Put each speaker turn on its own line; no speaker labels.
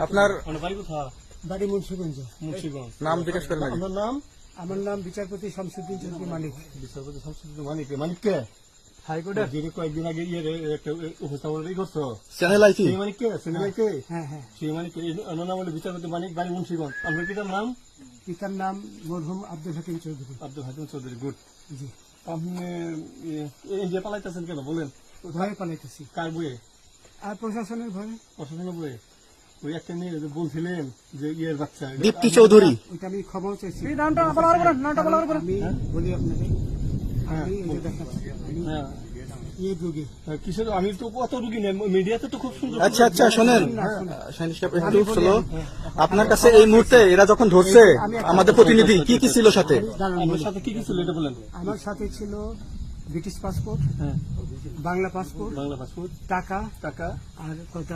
আপনার
বাড়ি মুন্সিগঞ্জ।
নাম জিজ্ঞেস করেন আগে।
আমার নাম বিচারপতি শামসুদ্দিন চৌধুরী মানিক।
বিচারপতি শামসুদ্দিন মানিক। মানিককে
হাইকোর্টের
যিনি কয়েকদিন আগে একটা উপস্থাপনা করছো
চ্যানেল আইছি
সেই মানিককে সিনেমাইকে
হ্যাঁ হ্যাঁ।
সেই মানিক নাম হলো বিচারপতি মানিক, বাড়ি মুন্সিগঞ্জ। আপনার পিতার নাম?
পিতার নাম মরহুম আব্দুল হাকিম চৌধুরী।
আব্দুল হাকিম চৌধুরী। গুড।
জি।
আপনি ইন্ডিয়া পালাইতেছেন কেন বলেন?
ভয়ে পালাইতেছি।
কার বইয়ে?
আর প্রশাসনের ভয়ে।
প্রশাসনের বইয়ে? ওই একটা মেয়ে যে বলছিলেন যে ইয়ের বাচ্চা
দীপ্তি চৌধুরী।
ওইটা আমি ক্ষমাও চাইছি। আমি বলি আপনাকে, আমি এই যে দেখাচ্ছি, আমি
হ্যাঁ
এই রোগী।
কিসের? আমি তো কত রুগী নেই, মিডিয়াতে তো খুব সুন্দর।
আচ্ছা আচ্ছা শোনেন শাহিন সাহেব, একটু স্লো। আপনার কাছে এই মুহূর্তে এরা যখন ধরছে আমাদের প্রতিনিধি কি কি ছিল সাথে?
আমার সাথে কি কি ছিল এটা বলেন।
আমার সাথে ছিল ব্রিটিশ পাসপোর্ট,
হ্যাঁ,
বাংলা পাসপোর্ট,
বাংলা পাসপোর্ট,
টাকা
টাকা,
আর কয়টা